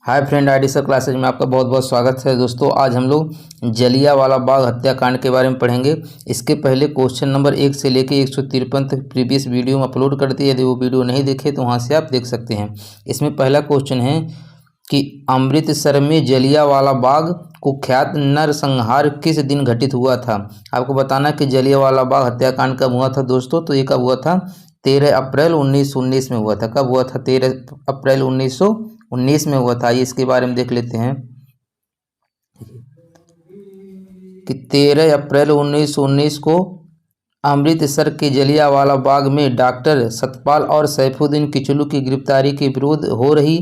Hi friend, ID sir classes में आपका बहुत बहुत स्वागत है। दोस्तों, आज हम लोग जलियांवाला बाग हत्याकांड के बारे में पढ़ेंगे। इसके पहले क्वेश्चन नंबर 1 से लेके 153 तक प्रीवियस वीडियो में अपलोड कर दिए। यदि वो वीडियो नहीं देखे तो वहाँ से आप देख सकते हैं। इसमें पहला क्वेश्चन है कि अमृतसर में जलियांवाला बाग कुख्यात नरसंहार किस दिन घटित हुआ था। आपको बताना कि जलियांवाला बाग हत्याकांड कब हुआ था दोस्तों। तो ये कब हुआ था? 13 अप्रैल 1919 में हुआ था। कब हुआ था? 13 अप्रैल 1919 में हुआ था। ये इसके बारे में देख लेते हैं कि 13 अप्रैल 1919 को अमृतसर के जलियांवाला बाग में डॉक्टर सतपाल और सैफुद्दीन किचलू की गिरफ्तारी के विरोध हो रही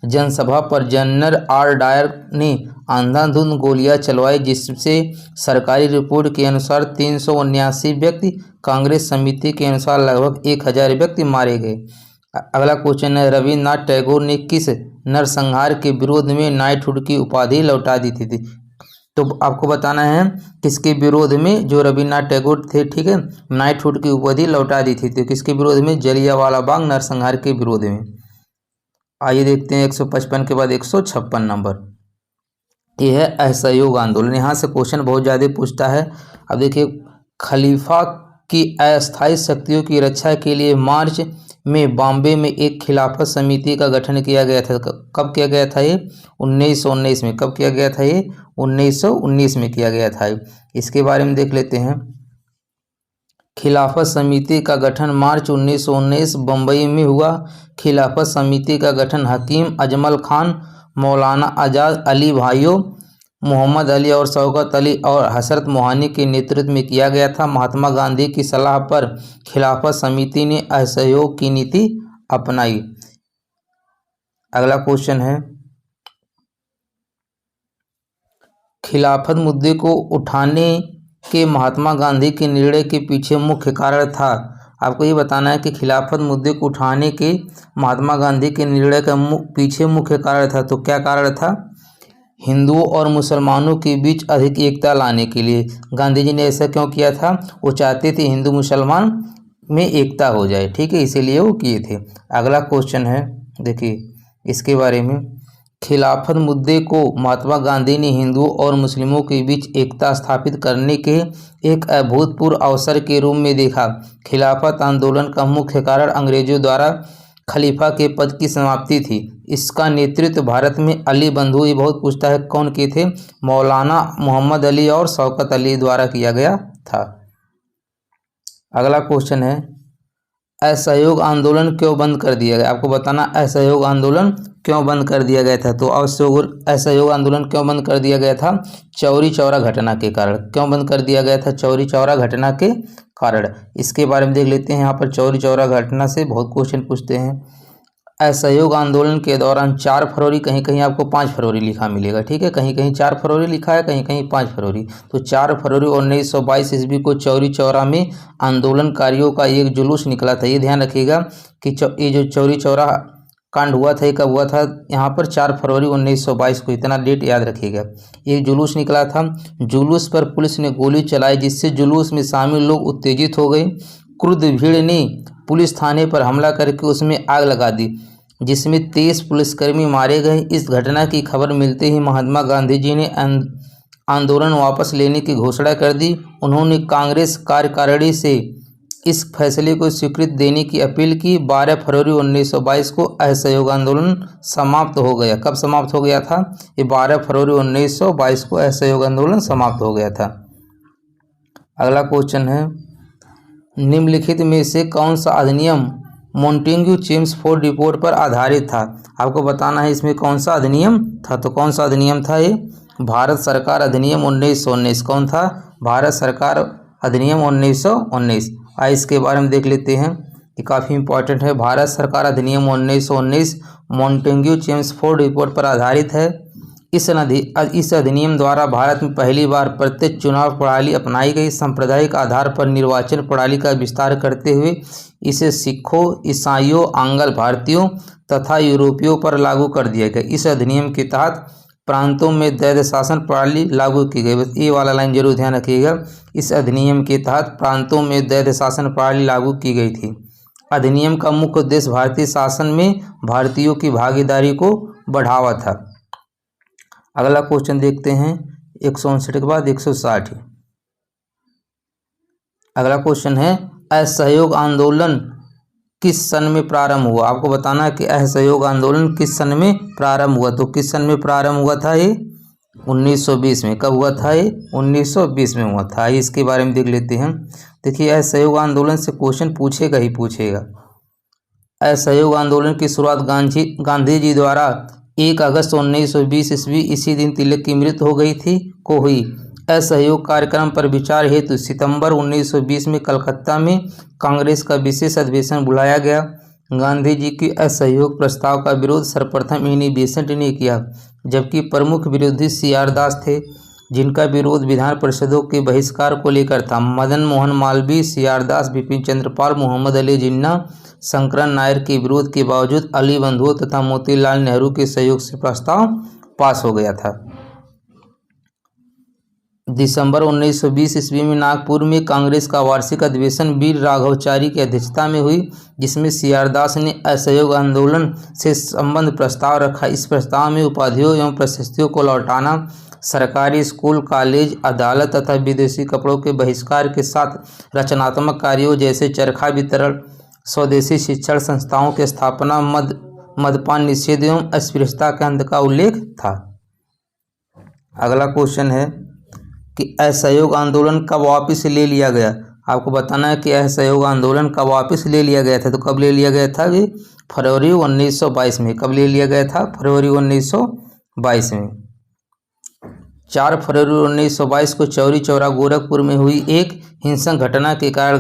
जनसभा पर जनरल आर डायर ने अंधाधुंध गोलियां चलवाई, जिससे सरकारी रिपोर्ट के अनुसार 379 व्यक्ति, कांग्रेस समिति के अनुसार लगभग 1000 व्यक्ति मारे गए। अगला क्वेश्चन है, रविन्द्रनाथ टैगोर ने किस नरसंहार के विरोध में नाइटहुड की उपाधि लौटा दी थी। तो आपको बताना है किसके विरोध में, जो रविन्द्रनाथ टैगोर थे, ठीक है, नाइटहुड की उपाधि लौटा दी थी। तो किसके विरोध में? जलियांवाला बाग नरसंहार के विरोध में। आइए देखते हैं 155 के बाद 156 नंबर। यह है असहयोग आंदोलन। यहाँ से क्वेश्चन बहुत ज़्यादा पूछता है। अब देखिए, खलीफा की अस्थायी शक्तियों की रक्षा के लिए मार्च में बॉम्बे में एक खिलाफत समिति का गठन किया गया था। कब किया गया था ये? 1919 में। कब किया गया था ये? 1919 में किया गया था। इसके बारे में देख लेते हैं। खिलाफत समिति का गठन मार्च 1919 बम्बई में हुआ। खिलाफत समिति का गठन हकीम अजमल खान, मौलाना आज़ाद अली भाइयों, मोहम्मद अली और शौकत अली और हसरत मोहानी के नेतृत्व में किया गया था। महात्मा गांधी की सलाह पर खिलाफत समिति ने असहयोग की नीति अपनाई। अगला क्वेश्चन है, खिलाफत मुद्दे को उठाने के महात्मा गांधी के निर्णय के पीछे मुख्य कारण था। आपको ये बताना है कि खिलाफत मुद्दे को उठाने के महात्मा गांधी के निर्णय का पीछे मुख्य कारण था। तो क्या कारण था? हिंदुओं और मुसलमानों के बीच अधिक एकता लाने के लिए। गांधी जी ने ऐसा क्यों किया था? वो चाहते थे हिंदू मुसलमान में एकता हो जाए, ठीक है, इसीलिए वो किए थे। अगला क्वेश्चन है, देखिए इसके बारे में, खिलाफत मुद्दे को महात्मा गांधी ने हिंदुओं और मुस्लिमों के बीच एकता स्थापित करने के एक अभूतपूर्व अवसर के रूप में देखा। खिलाफत आंदोलन का मुख्य कारण अंग्रेजों द्वारा खलीफा के पद की समाप्ति थी। इसका नेतृत्व भारत में अली बंधु, ये बहुत पूछता है, कौन किए थे? मौलाना मोहम्मद अली और शौकत अली द्वारा किया गया था। अगला क्वेश्चन है, असहयोग आंदोलन क्यों बंद कर दिया गया। आपको बताना असहयोग आंदोलन क्यों बंद कर दिया गया था। तो असहयोग आंदोलन क्यों बंद कर दिया गया था? चौरी चौरा घटना के कारण। क्यों बंद कर दिया गया था? चौरी चौरा घटना के कारण। इसके बारे में देख लेते हैं। यहाँ पर चौरी चौरा घटना से बहुत क्वेश्चन पूछते हैं। असहयोग आंदोलन के दौरान 4 फरवरी, कहीं कहीं आपको 5 फरवरी लिखा मिलेगा, ठीक है, कहीं कहीं 4 फरवरी लिखा है, कहीं कहीं 5 फरवरी। तो 4 फरवरी 1922 ईस्वी को चौरी चौरा में आंदोलनकारियों का एक जुलूस निकला था। ये ध्यान रखिएगा कि ये जो चौरी चौरा कांड हुआ था, ये कब हुआ था? यहाँ पर 4 फरवरी 1922 को, इतना डेट याद रखिएगा। एक जुलूस निकला था। जुलूस पर पुलिस ने गोली चलाई, जिससे जुलूस में शामिल लोग उत्तेजित हो गए। क्रुद्ध भीड़ ने पुलिस थाने पर हमला करके उसमें आग लगा दी, जिसमें 23 पुलिसकर्मी मारे गए। इस घटना की खबर मिलते ही महात्मा गांधी जी ने आंदोलन वापस लेने की घोषणा कर दी। उन्होंने कांग्रेस कार्यकारिणी से इस फैसले को स्वीकृति देने की अपील की। 12 फरवरी 1922 को असहयोग आंदोलन समाप्त हो गया। कब समाप्त हो गया था? ये 12 फरवरी 1922 को असहयोग आंदोलन समाप्त हो गया था। अगला क्वेश्चन है, निम्नलिखित में से कौन सा अधिनियम मॉन्टेग्यू चेम्सफोर्ड रिपोर्ट पर आधारित था। आपको बताना है इसमें कौन सा अधिनियम था। तो कौन सा अधिनियम था ये? भारत सरकार अधिनियम 1919। कौन था? भारत सरकार अधिनियम 1919। इसके बारे में देख लेते हैं, ये काफ़ी इंपॉर्टेंट है। भारत सरकार अधिनियम 1919 मॉन्टेग्यू चेम्सफोर्ड रिपोर्ट पर आधारित है। इस अधिनियम द्वारा भारत में पहली बार प्रत्यक्ष चुनाव प्रणाली अपनाई गई। सांप्रदायिक आधार पर निर्वाचन प्रणाली का विस्तार करते हुए इसे सिखों, ईसाइयों, आंग्ल भारतीयों तथा यूरोपियों पर लागू कर दिया गया। इस अधिनियम के तहत प्रांतों में द्वैध शासन प्रणाली लागू की गई। बस ये वाला लाइन जरूर ध्यान रखिएगा। इस अधिनियम के तहत प्रांतों में द्वैध शासन प्रणाली लागू की गई थी। अधिनियम का मुख्य उद्देश्य भारतीय शासन में भारतीयों की भागीदारी को बढ़ावा था। अगला क्वेश्चन देखते हैं 159 के बाद 160। अगला क्वेश्चन है असहयोग आंदोलन किस सन में प्रारंभ हुआ। आपको बताना है कि असहयोग आंदोलन किस सन में प्रारंभ हुआ। तो किस सन में प्रारंभ हुआ था ये 1920 में। कब हुआ था ये 1920 में हुआ था। इसके बारे में देख लेते हैं। देखिए असहयोग आंदोलन से क्वेश्चन पूछेगा ही पूछेगा। असहयोग आंदोलन की शुरुआत गांधी जी द्वारा 1 अगस्त 1920 ईस्वी इसी दिन तिलक की मृत्यु हो गई थी को हुई। असहयोग कार्यक्रम पर विचार हेतु सितंबर 1920 में कलकत्ता में कांग्रेस का विशेष अधिवेशन बुलाया गया। गांधी जी की असहयोग प्रस्ताव का विरोध सर्वप्रथम एनी बेसेंट ने किया, जबकि प्रमुख विरोधी CR दास थे, जिनका विरोध विधान परिषदों के बहिष्कार को लेकर था। मदन मोहन मालवीय, CR दास, बिपिन चंद्र पाल, मोहम्मद अली जिन्ना, शंकरन नायर के विरोध के बावजूद अली बंधुओं तथा मोतीलाल नेहरू के सहयोग से प्रस्ताव पास हो गया था। दिसंबर 1920 ईस्वी में नागपुर में कांग्रेस का वार्षिक अधिवेशन वीर राघवाचारी की अध्यक्षता में हुई, जिसमें CR दास ने असहयोग आंदोलन से संबंध प्रस्ताव रखा। इस प्रस्ताव में उपाधियों एवं प्रशस्तियों को लौटाना, सरकारी स्कूल, कॉलेज, अदालत तथा विदेशी कपड़ों के बहिष्कार के साथ रचनात्मक कार्यों जैसे चरखा वितरण, स्वदेशी शिक्षण संस्थाओं की स्थापना, मद्यपान निषेध एवं अस्पृश्यता के अंत का उल्लेख था। अगला क्वेश्चन है कि असहयोग आंदोलन कब वापस ले लिया गया। आपको बताना है कि असहयोग आंदोलन कब वापस ले लिया गया था। तो कब ले लिया गया था ये फरवरी 1922 में। कब ले लिया गया था फरवरी 1922 में। 4 फरवरी 1922 को चौरी चौरा गोरखपुर में हुई एक हिंसक घटना के कारण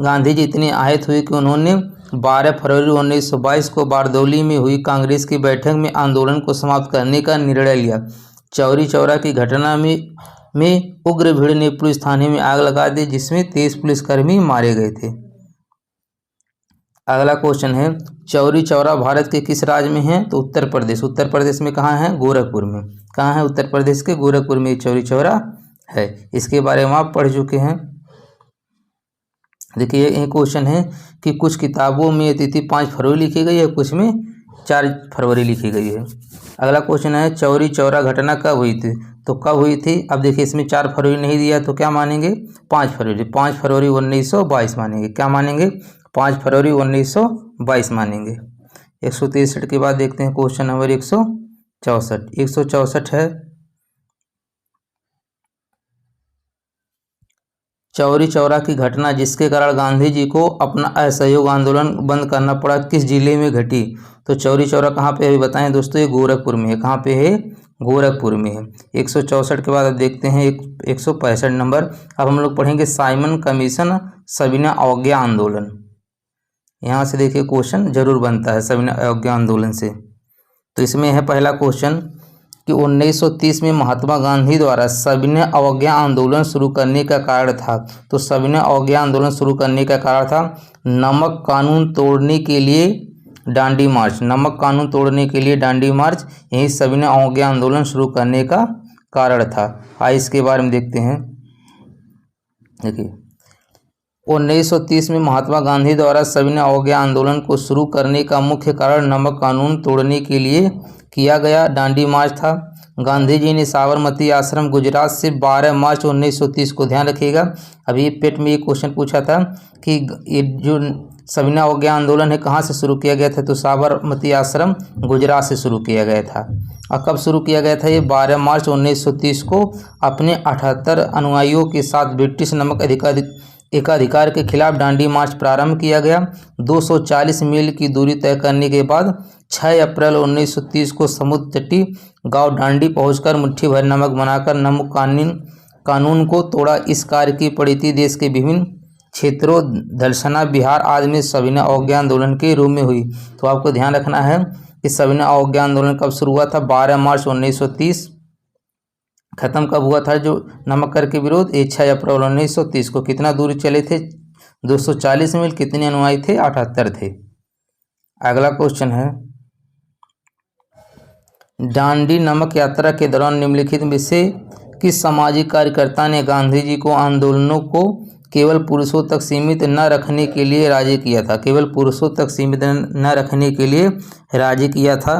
गांधी जी इतने आहत हुए कि उन्होंने 12 फरवरी 1922 को बारदौली में हुई कांग्रेस की बैठक में आंदोलन को समाप्त करने का निर्णय लिया। चौरी चौरा की घटना में उग्र भीड़ ने पुलिस थाने में आग लगा दी, जिसमें 23 पुलिसकर्मी मारे गए थे। अगला क्वेश्चन है चौरी चौरा भारत के किस राज्य में है। तो उत्तर प्रदेश। उत्तर प्रदेश में कहाँ है गोरखपुर में। कहाँ है उत्तर प्रदेश के गोरखपुर में चौरी चौरा है। इसके बारे में आप पढ़ चुके हैं। देखिए ये क्वेश्चन है कि कुछ किताबों में तिथि 5 फरवरी लिखी गई है, कुछ में 4 फरवरी लिखी गई है। अगला क्वेश्चन है चौरी चौरा घटना कब हुई थी। तो कब हुई थी। अब देखिए इसमें 4 फरवरी नहीं दिया तो क्या मानेंगे 5 फरवरी। 5 फरवरी 1922 मानेंगे। क्या मानेंगे 5 फरवरी 1922 मानेंगे। 163 के बाद देखते हैं क्वेश्चन नंबर 164। 164 है चौरी चौरा की घटना जिसके कारण गांधी जी को अपना असहयोग आंदोलन बंद करना पड़ा किस जिले में घटी। तो चौरी चौरा कहाँ पे है बताएं दोस्तों। ये गोरखपुर में है। कहाँ पे है गोरखपुर में है। 164 के बाद अब देखते हैं 165 नंबर। अब हम लोग पढ़ेंगे साइमन कमीशन सविनय अवज्ञा आंदोलन। यहाँ से देखिए क्वेश्चन जरूर बनता है सविनय अवज्ञा आंदोलन से। तो इसमें है पहला क्वेश्चन कि 1930 में महात्मा गांधी द्वारा सविनय अवज्ञा आंदोलन शुरू करने का कारण था। तो सविनय अवज्ञा आंदोलन शुरू करने का कारण था नमक कानून तोड़ने के लिए डांडी मार्च। नमक कानून तोड़ने के लिए डांडी मार्च यही सविनय अवज्ञा आंदोलन शुरू करने का कारण था। आइए इसके बारे में देखते हैं। देखिए 1930 में महात्मा गांधी द्वारा सविनय अवज्ञा आंदोलन को शुरू करने का मुख्य कारण नमक कानून तोड़ने के लिए किया गया डांडी मार्च था। गांधी जी ने साबरमती आश्रम गुजरात से 12 मार्च 1930 को ध्यान रखिएगा। अभी पेट में ये क्वेश्चन पूछा था कि ये जो सविनय अवज्ञा आंदोलन है कहाँ से शुरू किया गया था। तो साबरमती आश्रम गुजरात से शुरू किया गया था। और कब शुरू किया गया था ये 12 मार्च 1930 को अपने 78 अनुयायियों के साथ ब्रिटिश नमक एकाधिकार के खिलाफ डांडी मार्च प्रारंभ किया गया। 240 मील की दूरी तय करने के बाद 6 अप्रैल 1930 को समुद्र तटीय गांव डांडी पहुंचकर मुट्ठी भर नमक बनाकर नमक कानून को तोड़ा। इस कार्य की परिणति देश के विभिन्न क्षेत्रों दर्शना बिहार आदि में सविनय अवज्ञा आंदोलन के रूप में हुई। तो आपको ध्यान रखना है कि सविनय अवज्ञा आंदोलन कब शुरू हुआ था 12 मार्च 1930। खत्म कब हुआ था जो नमक कर के विरोध 6 अप्रैल 1930 को। कितना दूरी चले थे 240 मील। कितने अनुयायी थे 78 थे। अगला क्वेश्चन है डांडी नमक यात्रा के दौरान निम्नलिखित में से किस सामाजिक कार्यकर्ता ने गांधी जी को आंदोलनों को केवल पुरुषों तक सीमित न रखने के लिए राजी किया था। केवल पुरुषों तक सीमित न रखने के लिए राजी किया था।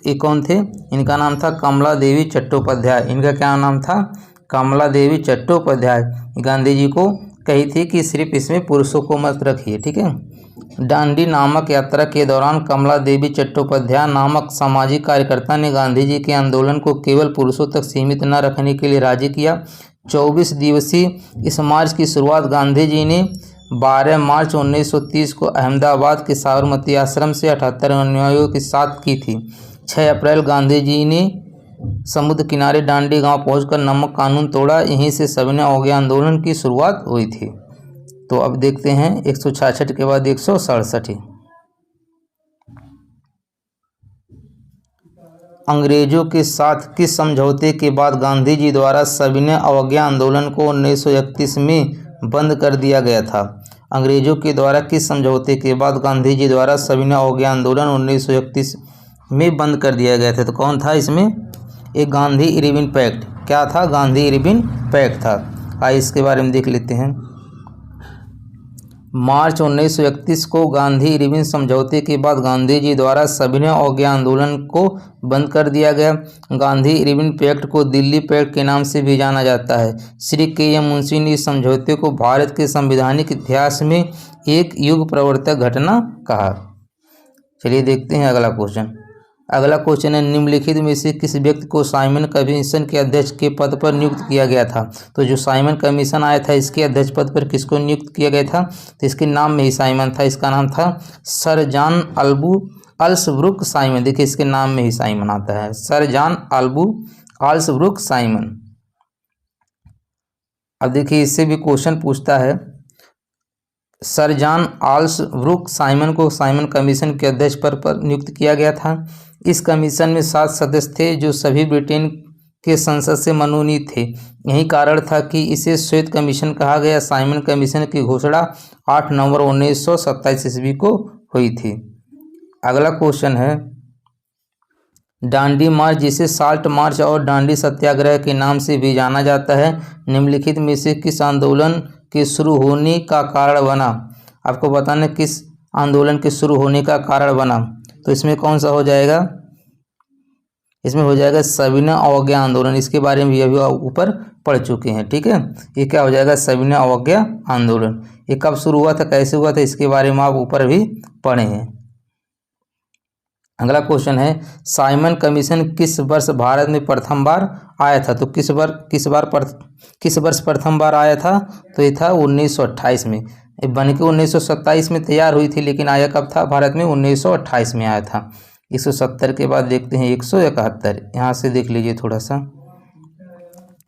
ये कौन थे? इनका नाम था कमला देवी चट्टोपाध्याय। इनका क्या नाम था? कमला देवी चट्टोपाध्याय। गांधी जी को कही थी कि सिर्फ इसमें पुरुषों को मत रखिए, ठीक है। दांडी नामक यात्रा के दौरान कमला देवी चट्टोपाध्याय नामक सामाजिक कार्यकर्ता ने गांधी जी के आंदोलन को केवल पुरुषों तक सीमित न रखने के लिए राजी किया। 24 दिवसीय इस मार्च की शुरुआत गांधी जी ने 12 मार्च 1930 को अहमदाबाद के साबरमती आश्रम से 78 अनुयायियों के साथ की थी। 6 अप्रैल गांधी जी ने समुद्र किनारे डांडी गांव पहुंचकर नमक कानून तोड़ा। यहीं से सविनय अवज्ञा आंदोलन की शुरुआत हुई थी। तो अब देखते हैं 166 के बाद 167। अंग्रेजों के साथ किस समझौते के बाद गांधी जी द्वारा सविनय अवज्ञा आंदोलन को 1931 में बंद कर दिया गया था? अंग्रेजों के द्वारा किस समझौते के बाद गांधी जी द्वारा सविनय अवज्ञा आंदोलन 1931 में बंद कर दिया गया था? तो कौन था इसमें? एक गांधी इरविन पैक्ट। क्या था? गांधी इरविन पैक्ट था। आइए इसके बारे में देख लेते हैं। मार्च 1931 को गांधी इरविन समझौते के बाद गांधी जी द्वारा सविनय अवज्ञा आंदोलन को बंद कर दिया गया। गांधी इरविन पैक्ट को दिल्ली पैक्ट के नाम से भी जाना जाता है। श्री के.एम. मुंशी ने इस समझौते को भारत के संवैधानिक इतिहास में एक युग प्रवर्तक घटना कहा। चलिए देखते हैं अगला क्वेश्चन। अगला क्वेश्चन है, निम्नलिखित में से किस व्यक्ति को साइमन कमीशन के अध्यक्ष के पद पर नियुक्त किया गया था? तो जो साइमन कमीशन आया था इसके अध्यक्ष पद पर किसको नियुक्त किया गया था? तो इसके नाम में ही साइमन था। इसका नाम था सर जॉन आल्सब्रुक साइमन। देखिए इसके नाम में ही साइमन आता है, सर जॉन आल्सब्रुक साइमन। अब देखिए इससे भी क्वेश्चन पूछता है। सर जॉन आल्सब्रुक साइमन को साइमन कमीशन के अध्यक्ष पद पर नियुक्त किया गया था। इस कमीशन में 7 सदस्य थे जो सभी ब्रिटेन के संसद से मनोनीत थे। यही कारण था कि इसे श्वेत कमीशन कहा गया। साइमन कमीशन की घोषणा 8 नवंबर 1927 ईस्वी को हुई थी। अगला क्वेश्चन है, डांडी मार्च जिसे साल्ट मार्च और डांडी सत्याग्रह के नाम से भी जाना जाता है, निम्नलिखित में से किस आंदोलन के शुरू होने का कारण बना? आपको बताना किस आंदोलन के शुरू होने का कारण बना। तो इसमें कौन सा हो जाएगा? इसमें हो जाएगा सविनय अवज्ञा आंदोलन। इसके बारे में भी अभी ऊपर पढ़ चुके हैं, ठीक है। ये क्या हो जाएगा? सविनय अवज्ञा आंदोलन। ये कब शुरू हुआ था, कैसे हुआ था, इसके बारे में आप ऊपर भी पढ़े हैं। अगला क्वेश्चन है, साइमन कमीशन किस वर्ष भारत में प्रथम बार आया था? तो किस वर्ष प्रथम बार आया था? तो ये था 1928 में। बन के 1927 में तैयार हुई थी, लेकिन आया कब था भारत में? 1928 में आया था। 170 के बाद देखते हैं 171। यहाँ से देख लीजिए थोड़ा सा।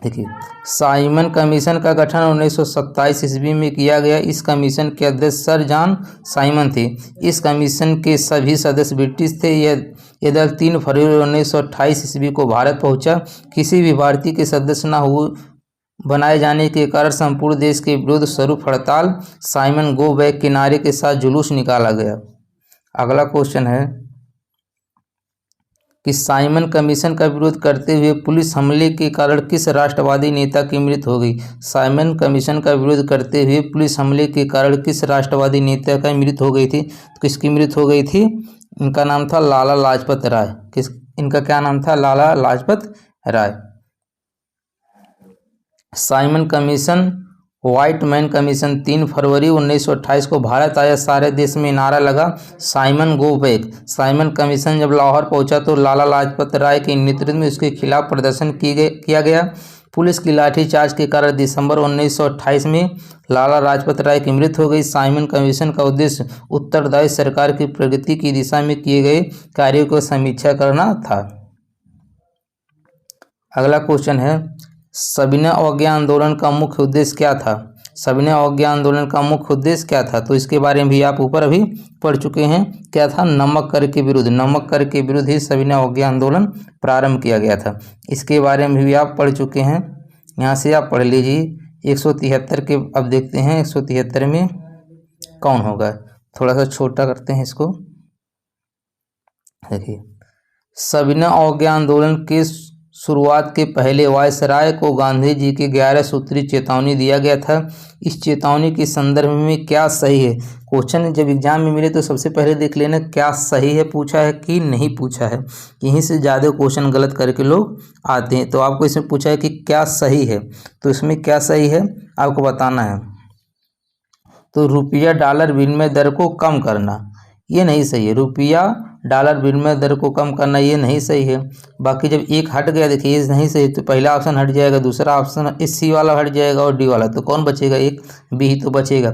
देखिए, साइमन कमीशन का गठन 1927 ईस्वी में किया गया। इस कमीशन के अध्यक्ष सर जॉन साइमन थे। इस कमीशन के सभी सदस्य ब्रिटिश थे। यह दल 3 फरवरी 1928 ईस्वी को भारत पहुंचा। किसी भी भारतीय के सदस्य न हुए बनाए जाने के कारण संपूर्ण देश के विरुद्ध स्वरूप हड़ताल, साइमन गो बैक के नारे के साथ जुलूस निकाला गया। अगला क्वेश्चन है कि साइमन कमीशन का विरोध करते हुए पुलिस हमले के कारण किस राष्ट्रवादी नेता की मृत्यु हो गई? साइमन कमीशन का विरोध करते हुए पुलिस हमले के कारण किस राष्ट्रवादी नेता की मृत्यु हो गई थी? तो किसकी मृत्यु हो गई थी? इनका नाम था लाला लाजपत राय। इनका क्या नाम था? Lala Lajpat Rai. Simon commission white man commission 3 फरवरी 1928 को भारत आया। सारे देश में नारा लगा Simon go back. Simon commission जब लाहौर पहुंचा तो लाला लाजपत राय के नेतृत्व में उसके खिलाफ प्रदर्शन किया गया। पुलिस की लाठीचार्ज के कारण दिसंबर 1928 में लाला लाजपत राय की मृत्यु हो गई। साइमन कमीशन का उद्देश्य उत्तरदायी सरकार की प्रगति की दिशा में किए गए कार्यों को समीक्षा करना था। अगला क्वेश्चन है, सविनय अवज्ञा आंदोलन का मुख्य उद्देश्य क्या था? सविनय अवज्ञा आंदोलन का मुख्य उद्देश्य क्या था? तो इसके बारे में भी आप ऊपर अभी पढ़ चुके हैं। क्या था? नमक कर के विरुद्ध। नमक कर के विरुद्ध ही सविनय अवज्ञा आंदोलन प्रारंभ किया गया था। इसके बारे में भी आप पढ़ चुके हैं। यहाँ से आप पढ़ लीजिए 173 के। अब देखते हैं 173 में कौन होगा। थोड़ा सा छोटा करते हैं इसको। देखिए, सविनय अवज्ञा आंदोलन के शुरुआत के पहले वायसराय को गांधी जी की 11 सूत्री चेतावनी दिया गया था। इस चेतावनी के संदर्भ में क्या सही है? क्वेश्चन जब एग्जाम में मिले तो सबसे पहले देख लेना क्या सही है पूछा है कि नहीं पूछा है। यहीं से ज़्यादा क्वेश्चन गलत करके लोग आते हैं। तो आपको इसमें पूछा है कि क्या सही है, तो इसमें क्या सही है आपको बताना है। तो रुपया डॉलर विनिमय दर को कम करना, ये नहीं सही है। रुपया डॉलर विनिमय दर को कम करना ये नहीं सही है। बाकी जब एक हट गया, देखिए ये नहीं सही, तो पहला ऑप्शन हट जाएगा, दूसरा ऑप्शन इस सी वाला हट जाएगा और डी वाला, तो कौन बचेगा? एक बी ही तो बचेगा।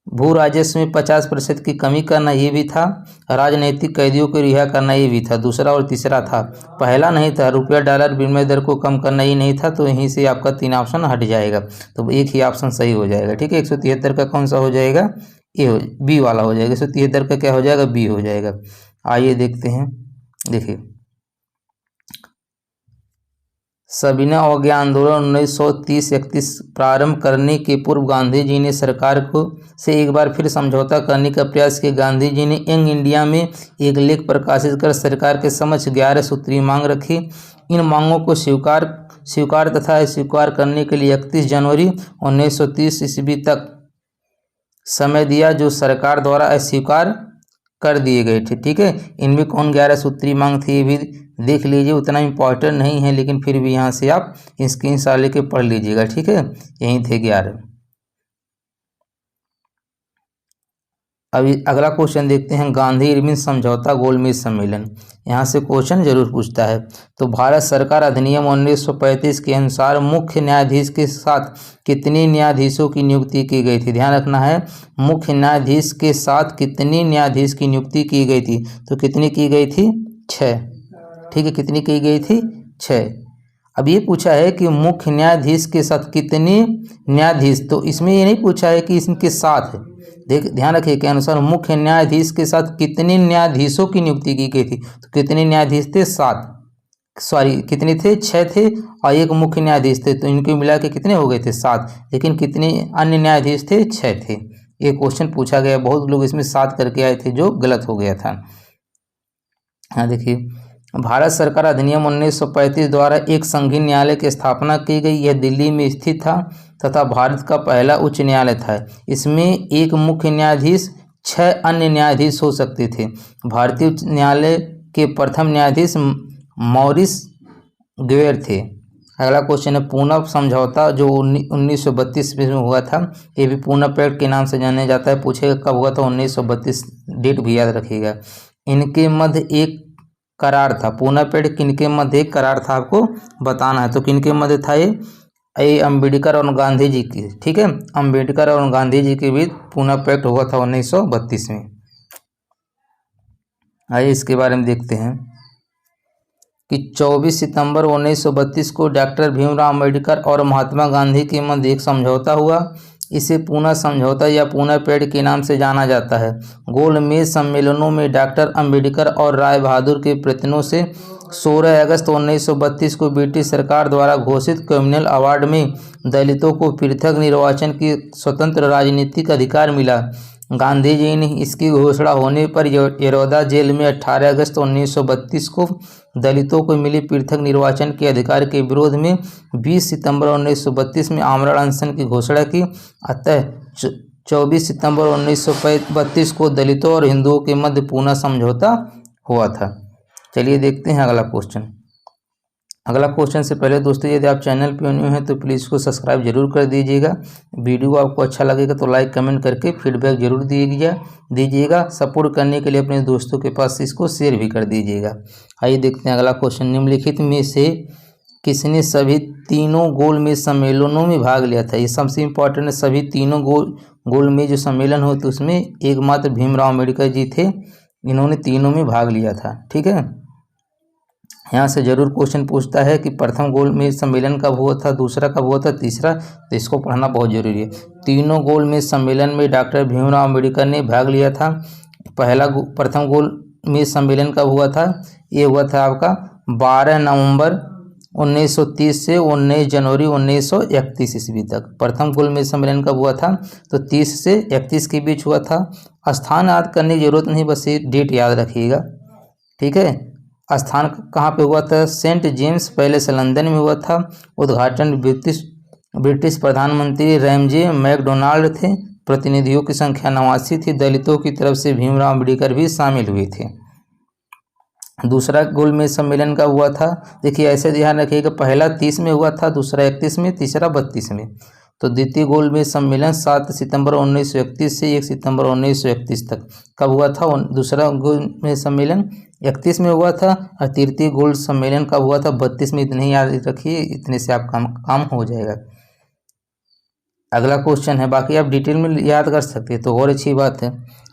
भू राजस्व में 50% की कमी करना ये भी था। राजनीतिक कैदियों को रिहा करना ये भी था। दूसरा और तीसरा था, पहला नहीं था। रुपया डॉलर विनिमय दर को कम करना ये नहीं था। तो यहीं से आपका 3 ऑप्शन हट जाएगा, तो एक ही ऑप्शन सही हो जाएगा। ठीक है, 173 का कौन सा हो जाएगा? ये बी वाला हो जाएगा। 173 का क्या हो जाएगा? बी हो जाएगा। आइए देखते हैं। देखिए, सविनय अवज्ञा आंदोलन 1930-31 प्रारंभ करने के पूर्व गांधी जी ने सरकार को से एक बार फिर समझौता करने का प्रयास किया। गांधी जी ने यंग इंडिया में एक लेख प्रकाशित कर सरकार के समक्ष 11 सूत्री मांग रखी। इन मांगों को स्वीकार तथा अस्वीकार करने के लिए 31 जनवरी 1930 ईस्वी तक समय दिया, जो सरकार द्वारा अस्वीकार कर दिए गए थे। ठीक है, इनमें कौन 11 सूत्री मांग थी ये भी देख लीजिए, उतना इम्पोर्टेंट नहीं है, लेकिन फिर भी यहाँ से आप स्क्रीनशॉट लेके पढ़ लीजिएगा। ठीक है, यही थे 11। अभी अगला क्वेश्चन देखते हैं, गांधी इरविन समझौता गोलमेज सम्मेलन। यहाँ से क्वेश्चन जरूर पूछता है। तो भारत सरकार अधिनियम 1935 के अनुसार मुख्य न्यायाधीश के साथ कितने न्यायाधीशों की नियुक्ति की गई थी? ध्यान रखना है, मुख्य न्यायाधीश के साथ कितने न्यायाधीश की नियुक्ति की गई थी? तो कितनी की गई थी? 6। ठीक है, कितनी की गई थी? 6। अब ये पूछा है कि मुख्य न्यायाधीश के साथ कितने न्यायाधीश, तो इसमें ये नहीं पूछा है कि इसके साथ, देख ध्यान रखिए के अनुसार मुख्य न्यायाधीश के साथ कितने न्यायाधीशों की नियुक्ति की गई थी। तो कितने न्यायाधीश थे? 7, सॉरी कितने थे? 6 थे और एक मुख्य न्यायाधीश थे, तो इनको मिला के कितने हो गए थे? 7। लेकिन कितने अन्य न्यायाधीश थे? 6 थे। ये क्वेश्चन पूछा गया, बहुत लोग इसमें 7 करके आए थे, जो गलत हो गया था। हाँ देखिए, भारत सरकार अधिनियम 1935 द्वारा एक संघीय न्यायालय की स्थापना की गई। यह दिल्ली में स्थित था तथा भारत का पहला उच्च न्यायालय था। इसमें एक मुख्य न्यायाधीश, 6 अन्य न्यायाधीश हो सकते थे। भारतीय उच्च न्यायालय के प्रथम न्यायाधीश मॉरिस ग्वेर थे। अगला क्वेश्चन है, पूना समझौता जो 1932 में हुआ था, ये भी पूना पैक्ट के नाम से जाना जाता है। पूछेगा कब हुआ था? 1932, डेट भी याद रखिएगा। इनके मध्य एक करार था। पूना पैक्ट किनके मध्य एक करार था आपको बताना है। तो किनके मध्य था ये? अम्बेडकर और गांधी जी की। ठीक है, अम्बेडकर और गांधी जी के बीच पूना पैक्ट हुआ था 1932 में। आइए इसके बारे में देखते हैं कि 24 सितंबर 1932 को डॉक्टर भीमराव अम्बेडकर और महात्मा गांधी के मध्य एक समझौता हुआ। इसे पूना समझौता या पूना पैक्ट के नाम से जाना जाता है। गोलमेज सम्मेलनों में डॉक्टर अम्बेडकर और राय बहादुर के प्रयत्नों से 16 अगस्त 1932 को ब्रिटिश सरकार द्वारा घोषित कम्युनल अवार्ड में दलितों को पृथक निर्वाचन की स्वतंत्र राजनीतिक अधिकार मिला। गांधी जी ने इसकी घोषणा होने पर यरोदा जेल में 18 अगस्त 1932 को दलितों को मिली पृथक निर्वाचन के अधिकार के विरोध में 20 सितंबर 1932 में आमरण अनशन की घोषणा की। अतः 24 सितंबर 1932 को दलितों और हिंदुओं के मध्य पूना समझौता हुआ था। चलिए देखते हैं अगला क्वेश्चन। अगला क्वेश्चन से पहले दोस्तों, यदि आप चैनल पर न्यू हैं तो प्लीज़ इसको सब्सक्राइब जरूर कर दीजिएगा। वीडियो आपको अच्छा लगेगा तो लाइक कमेंट करके फीडबैक जरूर दीजिएगा। सपोर्ट करने के लिए अपने दोस्तों के पास इसको शेयर भी कर दीजिएगा। आइए देखते हैं अगला क्वेश्चन। निम्नलिखित में से किसने सभी तीनों गोलमेज सम्मेलनों में भाग लिया था? ये सबसे इम्पोर्टेंट है। सभी तीनों गोलमेज जो सम्मेलन होते उसमें एकमात्र भीमराव अम्बेडकर जी थे, इन्होंने तीनों में भाग लिया था। ठीक है, यहाँ से जरूर क्वेश्चन पूछता है कि प्रथम गोलमेज सम्मेलन कब हुआ था, दूसरा कब हुआ था, तीसरा, तो इसको पढ़ना बहुत जरूरी है। तीनों गोलमेज सम्मेलन में डॉक्टर भीमराव अम्बेडकर ने भाग लिया था। प्रथम गोलमेज सम्मेलन कब हुआ था? ये हुआ था आपका 12 नवंबर 1930 से 19 जनवरी 1931 ईस्वी तक। प्रथम गोलमेज सम्मेलन कब हुआ था? तो 30 से 31 के बीच हुआ था। स्थान याद करने की जरूरत नहीं, बस ये डेट याद रखिएगा। ठीक है, स्थान कहाँ पे हुआ था? सेंट जेम्स पैलेस लंदन में हुआ था। उद्घाटन ब्रिटिश प्रधानमंत्री रैमजे मैकडोनाल्ड थे। प्रतिनिधियों की संख्या 89 थी। दलितों की तरफ से भीमराव अम्बेडकर भी शामिल हुए थे। दूसरा गोलमेज सम्मेलन का हुआ था, देखिए ऐसे ध्यान रखिएगा, पहला 30 में हुआ था, दूसरा 31 में, तीसरा 32 में। तो द्वितीय गोलमेज सम्मेलन 7 सितंबर 1931 से 1 सितंबर 1931 तक कब हुआ था? दूसरा गोलमेज सम्मेलन 31 में हुआ था और तृतीय गोल्ड सम्मेलन कब हुआ था? 32 में। इतने याद रखिए, इतने से आप काम हो जाएगा। अगला क्वेश्चन है, बाकी आप डिटेल में याद कर सकते हैं तो और अच्छी बात है।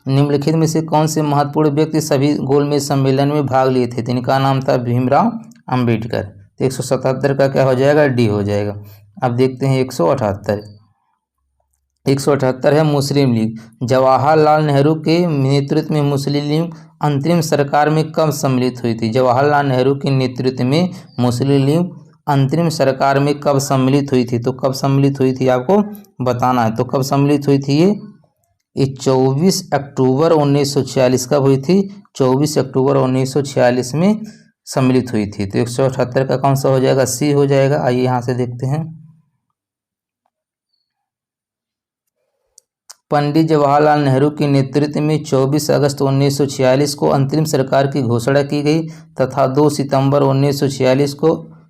निम्नलिखित में से कौन से महत्वपूर्ण व्यक्ति सभी गोलमेज सम्मेलन में भाग लिए थे? तो इनका नाम था भीमराव अंबेडकर। तो 177 का क्या हो जाएगा? डी हो जाएगा। अब देखते हैं 178 है मुस्लिम लीग। जवाहरलाल नेहरू के नेतृत्व में मुस्लिम लीग अंतरिम सरकार में कब सम्मिलित हुई थी? जवाहरलाल नेहरू के नेतृत्व में मुस्लिम लीग अंतरिम सरकार में कब सम्मिलित हुई थी? तो कब सम्मिलित हुई थी आपको बताना है। तो कब सम्मिलित हुई थी? ये 24 अक्टूबर 1946 कब हुई थी? 24 अक्टूबर 1946 में सम्मिलित हुई थी। तो 178 का कौन सा हो जाएगा? सी हो जाएगा। आइए यहाँ से देखते हैं। पंडित जवाहरलाल नेहरू के नेतृत्व में 24 अगस्त 1946 को अंतरिम सरकार की घोषणा की गई तथा 2 सितंबर 1946 को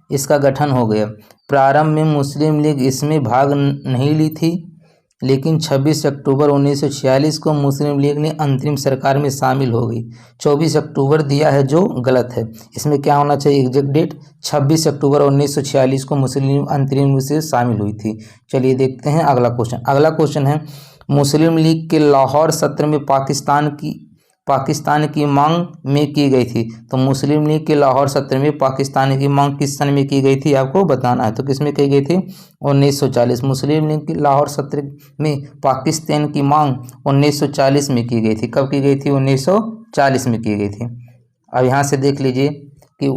इसका गठन हो गया। प्रारंभ में मुस्लिम लीग इसमें भाग नहीं ली थी, लेकिन 26 अक्टूबर 1946 को मुस्लिम लीग ने अंतरिम सरकार में शामिल हो गई। 24 अक्टूबर दिया है जो गलत है, इसमें क्या होना चाहिए एग्जैक्ट डेट? 26 अक्टूबर 1946 को मुस्लिम लीग अंतरिम रूप से शामिल हुई थी। चलिए देखते हैं अगला क्वेश्चन। अगला क्वेश्चन है, मुस्लिम लीग के लाहौर सत्र में पाकिस्तान की मांग में की गई थी। तो मुस्लिम लीग के लाहौर सत्र में पाकिस्तान की मांग किस सन में की गई थी आपको बताना है। तो किसमें की गई थी? 1940। मुस्लिम लीग के लाहौर सत्र में पाकिस्तान की मांग 1940 में की गई थी। कब की गई थी? 1940 में की गई थी। अब यहाँ से देख लीजिए कि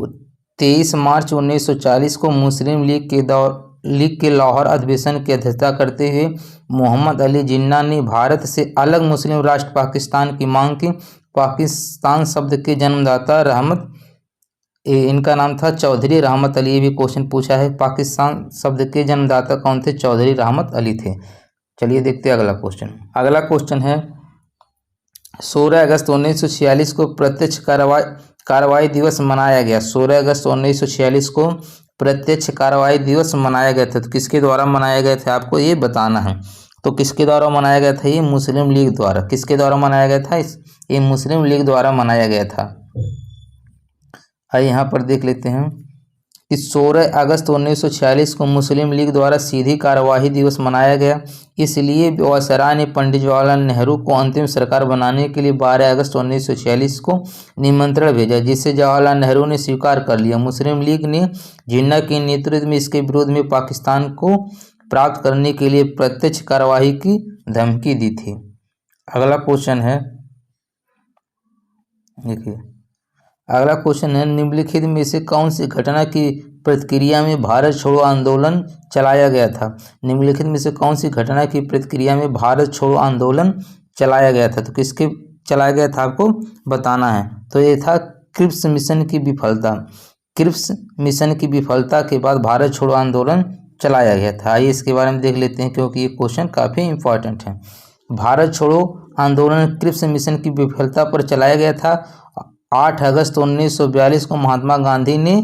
23 मार्च 1940 को मुस्लिम लीग के लाहौर अधिवेशन की अध्यक्षता करते हुए मोहम्मद अली जिन्ना ने भारत से अलग मुस्लिम राष्ट्र पाकिस्तान की मांग की। पाकिस्तान शब्द के जन्मदाता इनका नाम था चौधरी रहमत अली। ये भी क्वेश्चन पूछा है, पाकिस्तान शब्द के जन्मदाता कौन थे? चौधरी रहमत अली थे। चलिए देखते हैं अगला क्वेश्चन। अगला क्वेश्चन है, 16 अगस्त 1946 को प्रत्यक्ष कार्रवाई दिवस मनाया गया। 16 अगस्त 1946 को प्रत्यक्ष कार्रवाई दिवस मनाया गया था। तो किसके द्वारा मनाया गया था आपको ये बताना है। तो किसके द्वारा मनाया गया था? ये मुस्लिम लीग द्वारा। किसके द्वारा मनाया गया था? ये मुस्लिम लीग द्वारा मनाया गया था। आइए यहाँ पर देख लेते हैं कि 16 अगस्त 1946 को मुस्लिम लीग द्वारा सीधी कार्यवाही दिवस मनाया गया। इसलिए वायसराय ने पंडित जवाहरलाल नेहरू को अंतिम सरकार बनाने के लिए 12 अगस्त 1946 को निमंत्रण भेजा, जिसे जवाहरलाल नेहरू ने स्वीकार कर लिया। मुस्लिम लीग ने जिन्ना के नेतृत्व में इसके विरोध में पाकिस्तान को प्राप्त करने के लिए प्रत्यक्ष कार्यवाही की धमकी दी थी। अगला क्वेश्चन है, देखिए अगला क्वेश्चन है, निम्नलिखित में से कौन सी घटना की प्रतिक्रिया में भारत छोड़ो आंदोलन चलाया गया था? निम्नलिखित में से कौन सी घटना की प्रतिक्रिया में भारत छोड़ो आंदोलन चलाया गया था? तो किसके चलाया गया था आपको बताना है। तो ये था क्रिप्स मिशन की विफलता। क्रिप्स मिशन की विफलता के बाद भारत छोड़ो आंदोलन चलाया गया था। आइए इसके बारे में देख लेते हैं, क्योंकि ये क्वेश्चन काफ़ी इंपॉर्टेंट है। भारत छोड़ो आंदोलन क्रिप्स मिशन की विफलता पर चलाया गया था। 8 अगस्त 1942 को महात्मा गांधी ने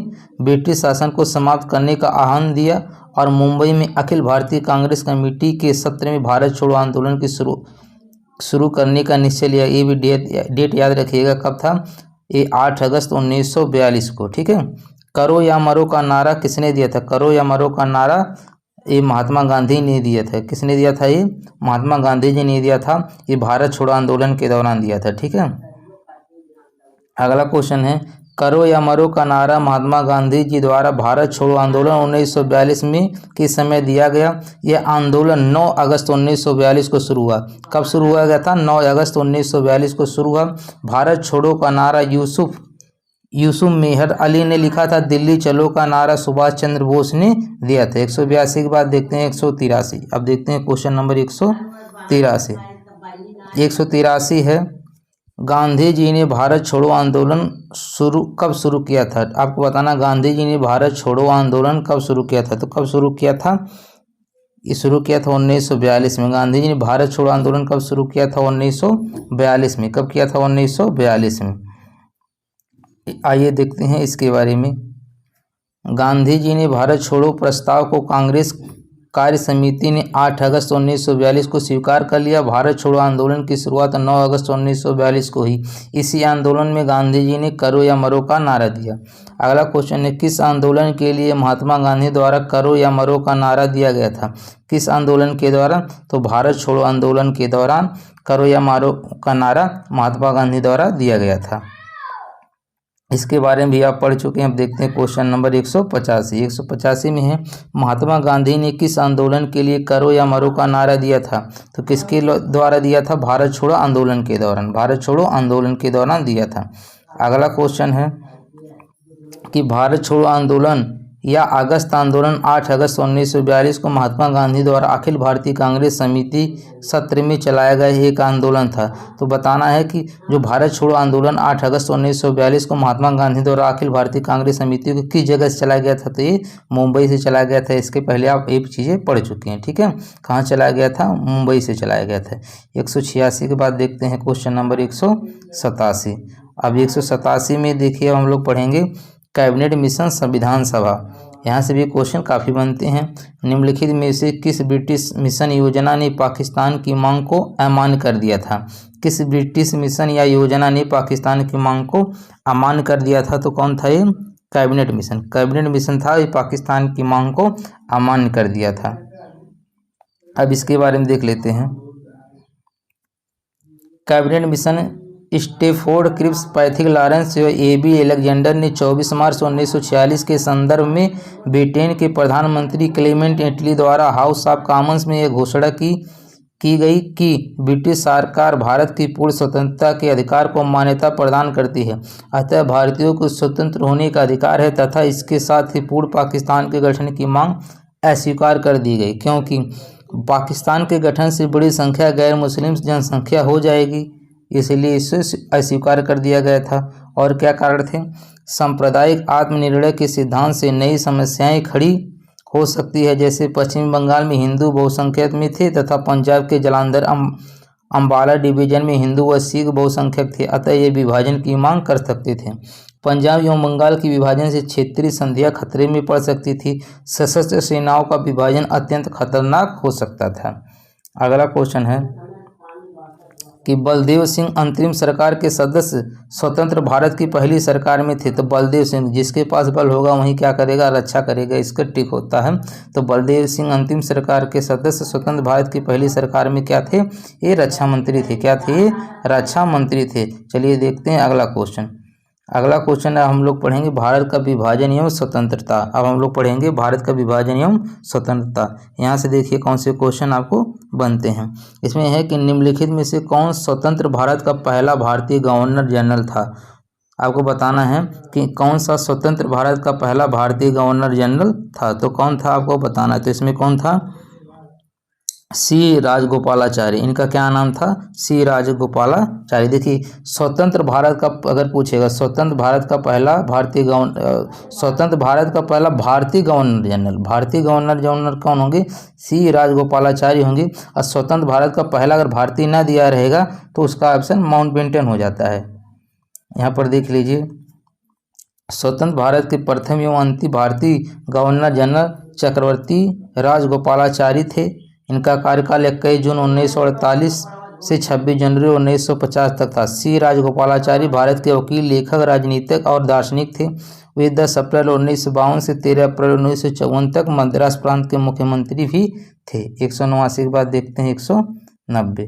ब्रिटिश शासन को समाप्त करने का आह्वान दिया और मुंबई में अखिल भारतीय कांग्रेस कमेटी के सत्र में भारत छोड़ो आंदोलन की शुरू करने का निश्चय लिया। ये भी डेट याद रखिएगा कब था? ये 8 अगस्त 1942 को। ठीक है। करो या मरो का नारा किसने दिया था? करो या मरो का नारा ये महात्मा गांधी ने दिया था। किसने दिया था? ये महात्मा गांधी जी ने दिया था। ये भारत छोड़ो आंदोलन के दौरान दिया था। ठीक है। अगला क्वेश्चन है, करो या मरो का नारा महात्मा गांधी जी द्वारा भारत छोड़ो आंदोलन 1942 में किस समय दिया गया? यह आंदोलन 9 अगस्त 1942 को शुरू हुआ। कब शुरू हुआ गया था? 9 अगस्त 1942 को शुरू हुआ। भारत छोड़ो का नारा यूसुफ मेहर अली ने लिखा था। दिल्ली चलो का नारा सुभाष चंद्र बोस ने दिया था। 182 के बाद देखते हैं 183। अब देखते हैं क्वेश्चन नंबर 183 है गांधी जी ने भारत छोड़ो आंदोलन कब शुरू किया था? आपको बताना, गांधी जी ने भारत छोड़ो आंदोलन कब शुरू किया था? तो कब शुरू किया था? ये शुरू किया था 1942 में। गांधी जी ने भारत छोड़ो आंदोलन कब शुरू किया था? 1942 में। कब किया था? 1942 में। आइए देखते हैं इसके बारे में। गांधी जी ने भारत छोड़ो प्रस्ताव को कांग्रेस कार्य समिति ने 8 अगस्त 1942 को स्वीकार कर लिया। भारत छोड़ो आंदोलन की शुरुआत 9 अगस्त 1942 को हुई। इसी आंदोलन में गांधी जी ने करो या मरो का नारा दिया। अगला क्वेश्चन है, किस आंदोलन के लिए महात्मा गांधी द्वारा करो या मरो का नारा दिया गया था? किस आंदोलन के द्वारा? तो भारत छोड़ो आंदोलन के दौरान करो या मरो का नारा महात्मा गांधी द्वारा दिया गया था। इसके बारे में भी आप पढ़ चुके हैं। अब देखते हैं क्वेश्चन नंबर 185। 185 में है, महात्मा गांधी ने किस आंदोलन के लिए करो या मरो का नारा दिया था? तो किसके द्वारा दिया था? भारत छोड़ो आंदोलन के दौरान। भारत छोड़ो आंदोलन के दौरान दिया था। अगला क्वेश्चन है कि भारत छोड़ो आंदोलन या अगस्त आंदोलन 8 अगस्त 1942 को महात्मा गांधी द्वारा अखिल भारतीय कांग्रेस समिति सत्र में चलाया गया एक आंदोलन था। तो बताना है कि जो भारत छोड़ो आंदोलन 8 अगस्त 1942 को महात्मा गांधी द्वारा अखिल भारतीय कांग्रेस समिति को किस जगह से चलाया गया था? तो ये मुंबई से चलाया गया था। इसके पहले आप एक चीज़ें पढ़ चुके हैं, ठीक है। कहाँ चलाया गया था? मुंबई से चलाया गया था। 186 के बाद देखते हैं क्वेश्चन नंबर 187। अब 187 में देखिए हम लोग पढ़ेंगे कैबिनेट मिशन संविधान सभा। यहाँ से भी क्वेश्चन काफ़ी बनते हैं। निम्नलिखित में से किस ब्रिटिश मिशन योजना ने पाकिस्तान की मांग को अमान्य कर दिया था? किस ब्रिटिश मिशन या योजना ने पाकिस्तान की मांग को अमान्य कर दिया था? तो कौन था ये? Cabinet mission. कैबिनेट मिशन था, ये पाकिस्तान की मांग को अमान्य कर दिया था। अब इसके बारे में देख लेते हैं। Cabinet Mission Stafford Cripps Pethick Lawrence और ए.बी. अलेक्जेंडर ने 24 मार्च 1946 के संदर्भ में ब्रिटेन के प्रधानमंत्री क्लेमेंट एटली द्वारा हाउस ऑफ कॉमन्स में यह घोषणा की गई कि ब्रिटिश सरकार भारत की पूर्ण स्वतंत्रता के अधिकार को मान्यता प्रदान करती है। अतः भारतीयों को स्वतंत्र होने का अधिकार है तथा इसके साथ ही पूर्ण पाकिस्तान के गठन की मांग अस्वीकार कर दी गई, क्योंकि पाकिस्तान के गठन से बड़ी संख्या गैर मुस्लिम जनसंख्या हो जाएगी, इसलिए इसे अस्वीकार कर दिया गया था। और क्या कारण थे? सांप्रदायिक आत्मनिर्णय के सिद्धांत से नई समस्याएं खड़ी हो सकती है, जैसे पश्चिम बंगाल में हिंदू बहुसंख्यक में थे तथा पंजाब के जालंधर अंबाला डिवीजन में हिंदू व सिख बहुसंख्यक थे, अतः ये विभाजन की मांग कर सकते थे। पंजाब एवं बंगाल की विभाजन से क्षेत्रीय संधियां खतरे में पड़ सकती थी। सशस्त्र सेनाओं का विभाजन अत्यंत खतरनाक हो सकता था। अगला क्वेश्चन है कि बलदेव सिंह अंतरिम सरकार के सदस्य स्वतंत्र भारत की पहली सरकार में थे। तो बलदेव सिंह, जिसके पास बल होगा वहीं क्या करेगा? रक्षा करेगा, इसका टिक होता है। तो बलदेव सिंह अंतिम सरकार के सदस्य स्वतंत्र भारत की पहली सरकार में क्या थे? ये रक्षा मंत्री थे। क्या थे? रक्षा मंत्री थे। चलिए देखते हैं अगला क्वेश्चन। अगला क्वेश्चन है, हम लोग पढ़ेंगे भारत का विभाजन एवं स्वतंत्रता। अब हम लोग पढ़ेंगे भारत का विभाजन एवं स्वतंत्रता। यहाँ से देखिए कौन से क्वेश्चन आपको बनते हैं। इसमें है कि निम्नलिखित में से कौन स्वतंत्र भारत का पहला भारतीय गवर्नर जनरल था? आपको बताना है कि कौन सा स्वतंत्र भारत का पहला भारतीय गवर्नर जनरल था। तो कौन था आपको बताना है। तो इसमें कौन था? सी राजगोपालाचारी। इनका क्या नाम था? सी राजगोपालाचारी। देखिए स्वतंत्र भारत का अगर पूछेगा, स्वतंत्र भारत का पहला भारतीय गवर्नर जनरल, भारतीय गवर्नर जनरल कौन होंगे? सी राजगोपालाचारी होंगे। और स्वतंत्र भारत का पहला अगर भारतीय ना दिया रहेगा तो उसका ऑप्शन माउंटबेटन हो जाता है। यहाँ पर देख लीजिए, स्वतंत्र भारत के प्रथम एवं अंतिम भारतीय गवर्नर जनरल चक्रवर्ती राजगोपालाचारी थे। इनका कार्यकाल 21 जून 1948 से 26 जनवरी 1950 तक था। सी राजगोपालाचारी भारत के वकील, लेखक, राजनीतिक और दार्शनिक थे। वे 10 अप्रैल 1952 से 13 अप्रैल 1954 तक मद्रास प्रांत के मुख्यमंत्री भी थे। 189 के बाद देखते हैं 190।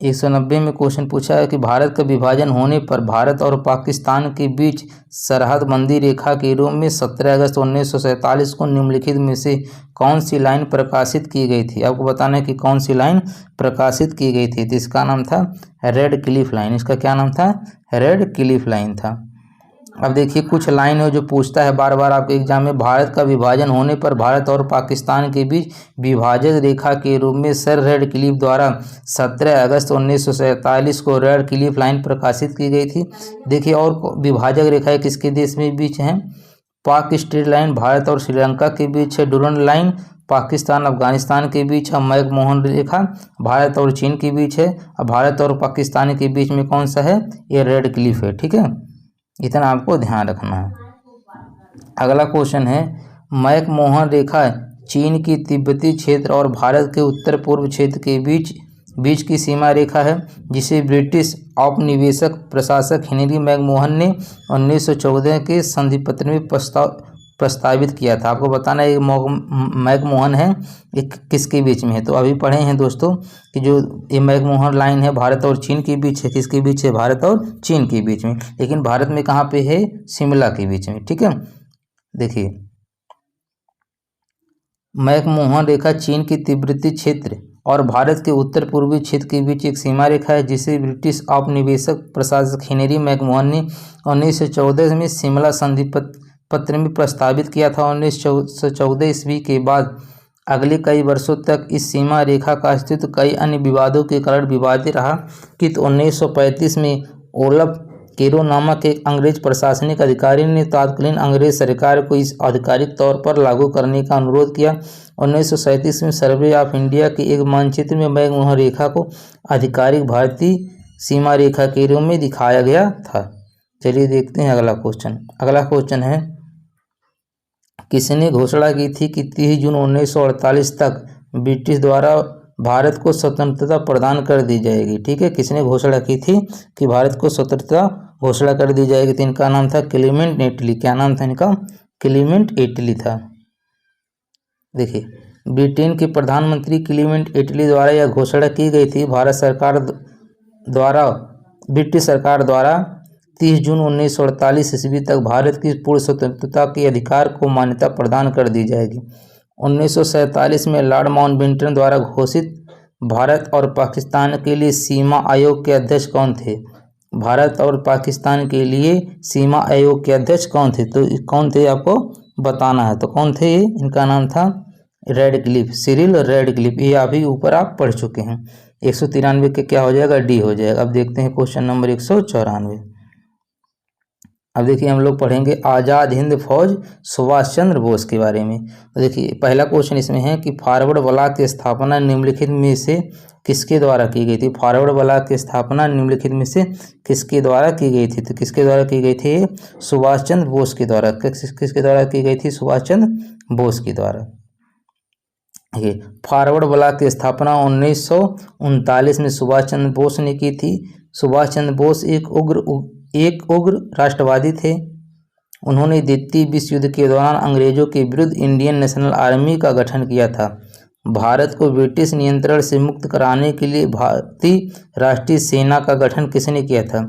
190 में क्वेश्चन पूछा है कि भारत का विभाजन होने पर भारत और पाकिस्तान के बीच सरहदबंदी रेखा के रूप में 17 अगस्त 1947 को निम्नलिखित में से कौन सी लाइन प्रकाशित की गई थी? आपको बताना है कि कौन सी लाइन प्रकाशित की गई थी। तो इसका नाम था रेड क्लिफ लाइन। इसका क्या नाम था? रेड क्लिफ लाइन था। अब देखिए कुछ लाइन है जो पूछता है बार बार आपके एग्जाम में, भारत का विभाजन होने पर भारत और पाकिस्तान के बीच विभाजक रेखा के रूप में सर रेडक्लिफ द्वारा 17 अगस्त 1947 को रेडक्लिफ लाइन प्रकाशित की गई थी। देखिए और विभाजक रेखाएं किसके देश में बीच हैं, पाक स्ट्रेट लाइन भारत और श्रीलंका के बीच है, डुरंड लाइन पाकिस्तान अफगानिस्तान के बीच है, मैकमोहन रेखा भारत और चीन के बीच है, अब भारत और पाकिस्तान के बीच में कौन सा है, ये रेडक्लिफ है। ठीक है, इतना आपको ध्यान रखना है। अगला क्वेश्चन है, मैकमोहन रेखा चीन की तिब्बती क्षेत्र और भारत के उत्तर पूर्व क्षेत्र के बीच की सीमा रेखा है, जिसे ब्रिटिश औपनिवेशिक प्रशासक हेनरी मैकमोहन ने 1914 के संधि पत्र में प्रस्तावित किया था। आपको बताना है मैकमोहन है ये किसके बीच में है। तो अभी पढ़े हैं दोस्तों कि जो ये मैकमोहन लाइन है भारत और चीन के बीच है, किसके बीच है, भारत और चीन के बीच में, लेकिन भारत में कहाँ पे है, शिमला के बीच में। ठीक है, देखिए मैकमोहन रेखा चीन की तिब्बती क्षेत्र और भारत के उत्तर पूर्वी क्षेत्र के बीच एक सीमा रेखा है, जिसे ब्रिटिश औपनिवेशिक प्रशासक हेनरी मैकमोहन ने 1914 में शिमला संधि पत्र में प्रस्तावित किया था। 1914 ईस्वी के बाद अगले कई वर्षों तक इस सीमा रेखा का अस्तित्व कई अन्य विवादों के कारण विवादित रहा कि 1935 में ओलफ केरो नामक एक अंग्रेज प्रशासनिक अधिकारी ने तत्कालीन अंग्रेज सरकार को इस आधिकारिक तौर पर लागू करने का अनुरोध किया। 1937 में सर्वे ऑफ इंडिया के एक मानचित्र में मैकमोहन रेखा को आधिकारिक भारतीय सीमा रेखा के रूप में दिखाया गया था। चलिए देखते हैं अगला क्वेश्चन। अगला क्वेश्चन है, किसने घोषणा की थी कि 30 जून 1948 तक ब्रिटिश द्वारा भारत को स्वतंत्रता प्रदान कर दी जाएगी। ठीक है, किसने घोषणा की थी कि भारत को स्वतंत्रता घोषणा कर दी जाएगी, तो इनका नाम था क्लीमेंट एटली। क्या नाम था इनका, क्लीमेंट एटली था। देखिए ब्रिटेन के प्रधानमंत्री क्लीमेंट एटली द्वारा यह घोषणा की गई थी, भारत सरकार द्वारा ब्रिटिश सरकार द्वारा 30 जून 1948 ईस्वी तक भारत की पूर्ण स्वतंत्रता के अधिकार को मान्यता प्रदान कर दी जाएगी। 1947 में लॉर्ड माउंटबेटन द्वारा घोषित भारत और पाकिस्तान के लिए सीमा आयोग के अध्यक्ष कौन थे, भारत और पाकिस्तान के लिए सीमा आयोग के अध्यक्ष कौन थे, तो कौन थे आपको बताना है। तो कौन थे, इनका नाम था रेडक्लिफ, सिरिल रेडक्लिफ। ये अभी ऊपर आप पढ़ चुके हैं। 193 के क्या हो जाएगा, डी हो जाएगा। अब देखते हैं क्वेश्चन नंबर 194। अब देखिए हम लोग पढ़ेंगे आज़ाद हिंद फौज सुभाष चंद्र बोस के बारे में। तो देखिए पहला क्वेश्चन इसमें है कि फॉरवर्ड ब्लॉक की स्थापना निम्नलिखित में से किसके द्वारा की गई थी, फॉरवर्ड ब्लॉक की स्थापना निम्नलिखित में से किसके द्वारा की गई थी, तो किसके द्वारा की गई थी, सुभाष चंद्र बोस के द्वारा। किसके द्वारा की गई थी, सुभाष चंद्र बोस के द्वारा। फॉरवर्ड ब्लॉक की स्थापना 1939 में सुभाष चंद्र बोस ने की थी। सुभाष चंद्र बोस एक उग्र राष्ट्रवादी थे। उन्होंने द्वितीय विश्व युद्ध के दौरान अंग्रेजों के विरुद्ध इंडियन नेशनल आर्मी का गठन किया था। भारत को ब्रिटिश नियंत्रण से मुक्त कराने के लिए भारतीय राष्ट्रीय सेना का गठन किसने किया था,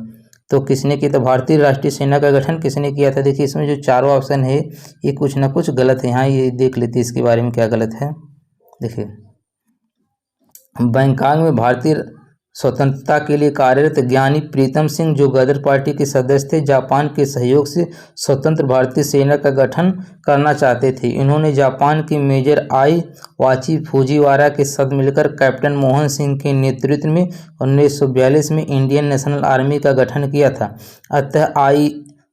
तो किसने किया था, भारतीय राष्ट्रीय सेना का गठन किसने किया था। देखिए इसमें जो चारों ऑप्शन है ये कुछ ना कुछ गलत है। यहाँ ये देख लेते इसके बारे में क्या गलत है। देखिए बैंकॉक में भारतीय स्वतंत्रता के लिए कार्यरत ज्ञानी प्रीतम सिंह जो गदर पार्टी के सदस्य थे, जापान के सहयोग से स्वतंत्र भारतीय सेना का गठन करना चाहते थे। इन्होंने जापान के मेजर आई वाची फूजीवारा के साथ मिलकर कैप्टन मोहन सिंह के नेतृत्व में 1942 में इंडियन नेशनल आर्मी का गठन किया था। अतः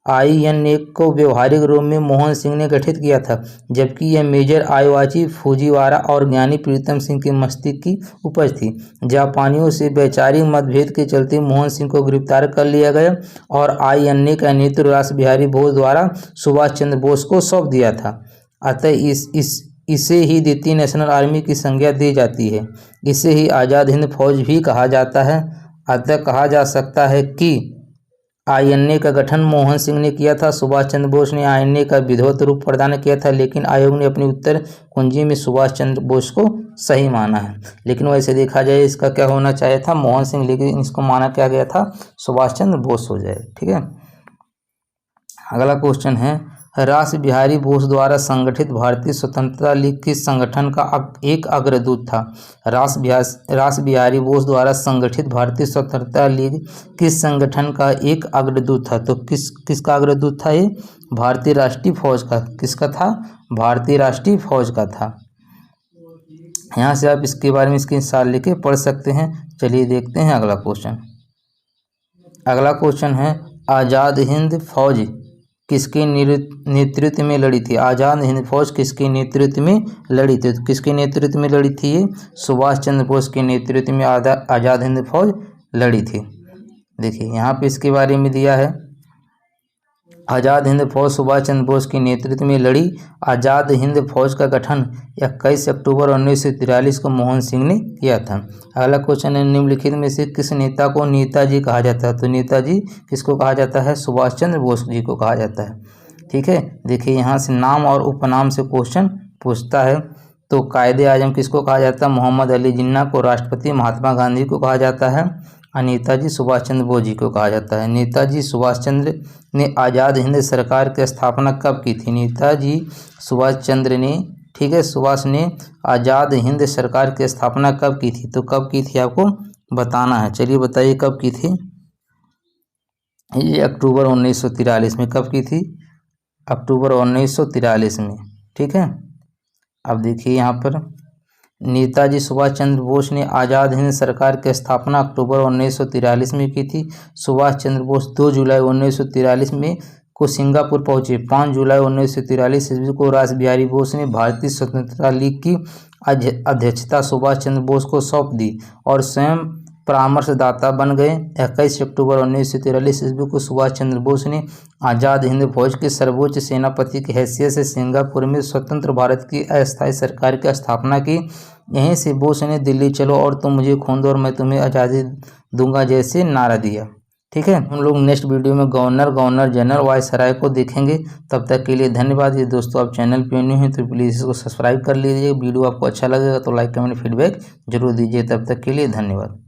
INA को व्यवहारिक रूप में मोहन सिंह ने गठित किया था, जबकि यह मेजर आईवाची फूजीवारा और ज्ञानी प्रीतम सिंह के मस्तिष्क की उपज थी। जापानियों से वैचारिक मतभेद के चलते मोहन सिंह को गिरफ्तार कर लिया गया और INA का नेतृत्व रास बिहारी बोस द्वारा सुभाष चंद्र बोस को सौंप दिया था। अतः इसे ही द्वितीय नेशनल आर्मी की संज्ञा दी जाती है। इसे ही आज़ाद हिंद फौज भी कहा जाता है। अतः कहा जा सकता है कि INA का गठन मोहन सिंह ने किया था। सुभाष चंद्र बोस ने INA का विधिवत रूप प्रदान किया था, लेकिन आयोग ने अपनी उत्तर कुंजी में सुभाष चंद्र बोस को सही माना है। लेकिन वैसे देखा जाए इसका क्या होना चाहिए था, मोहन सिंह, लेकिन इसको माना क्या गया था, सुभाष चंद्र बोस हो जाए। ठीक है, अगला क्वेश्चन है रास बिहारी बोस द्वारा संगठित भारतीय स्वतंत्रता लीग किस संगठन का एक अग्रदूत था? रास बिहारी बोस द्वारा संगठित भारतीय स्वतंत्रता लीग किस संगठन का एक अग्रदूत था? तो किसका अग्रदूत था ये? भारतीय राष्ट्रीय फौज का। किसका था? भारतीय राष्ट्रीय फौज का था। यहाँ से आप इसके बारे में इसकी साल लेके पढ़ सकते हैं। चलिए देखते हैं अगला क्वेश्चन। अगला क्वेश्चन है, आज़ाद हिंद फौज किसके नेतृत्व में लड़ी थी? आज़ाद हिंद फौज किसके नेतृत्व में लड़ी थी? तो किसके नेतृत्व में लड़ी थी ये? सुभाष चंद्र बोस के नेतृत्व में आज़ाद हिंद फौज लड़ी थी। देखिए यहाँ पे इसके बारे में दिया है, आज़ाद हिंद फौज सुभाष चंद्र बोस के नेतृत्व में लड़ी। आज़ाद हिंद फौज का गठन 21 अक्टूबर 1943 को मोहन सिंह ने किया था। अगला क्वेश्चन है, निम्नलिखित में से किस नेता को नेताजी कहा जाता है? तो नेताजी किसको कहा जाता है? सुभाष चंद्र बोस जी को कहा जाता है। ठीक है, देखिए यहाँ से नाम और उपनाम से क्वेश्चन पूछता है। तो कायदे आजम किसको कहा जाता है? मोहम्मद अली जिन्ना को। राष्ट्रपति महात्मा गांधी को कहा जाता है। और नेताजी सुभाष चंद्र बोस जी को कहा जाता है। नेताजी सुभाष चंद्र ने आज़ाद हिंद सरकार की स्थापना कब की थी? नेताजी सुभाष चंद्र ने, ठीक है, सुभाष ने आज़ाद हिंद सरकार की स्थापना कब की थी? तो कब की थी आपको बताना है। चलिए बताइए कब की थी? ये अक्टूबर 1943 में। कब की थी? अक्टूबर 1943 में। ठीक है, अब देखिए यहाँ पर नेताजी सुभाष चंद्र बोस ने आज़ाद हिंद सरकार की स्थापना अक्टूबर 1943 में की थी। सुभाष चंद्र बोस 2 जुलाई 1943 में को सिंगापुर पहुंचे। 5 जुलाई 1943 ईस्वी को रास बिहारी बोस ने भारतीय स्वतंत्रता लीग की अध्यक्षता सुभाष चंद्र बोस को सौंप दी और स्वयं परामर्शदाता बन गए। 21 अक्टूबर 1943 ईस्वी को सुभाष चंद्र बोस ने आज़ाद हिंद फौज के सर्वोच्च सेनापति की हैसियत से सिंगापुर में स्वतंत्र भारत की अस्थायी सरकार की स्थापना की। यहीं से बोस ने दिल्ली चलो और तुम मुझे खून दो और मैं तुम्हें आज़ादी दूंगा जैसे नारा दिया। ठीक है, हम लोग नेक्स्ट वीडियो में गवर्नर जनरल वायसराय को देखेंगे। तब तक के लिए धन्यवाद। ये दोस्तों आप चैनल पे न्यू हैं तो प्लीज़ इसको सब्सक्राइब कर लीजिए। वीडियो आपको अच्छा लगेगा तो लाइक कमेंट फीडबैक जरूर दीजिए। तब तक के लिए धन्यवाद।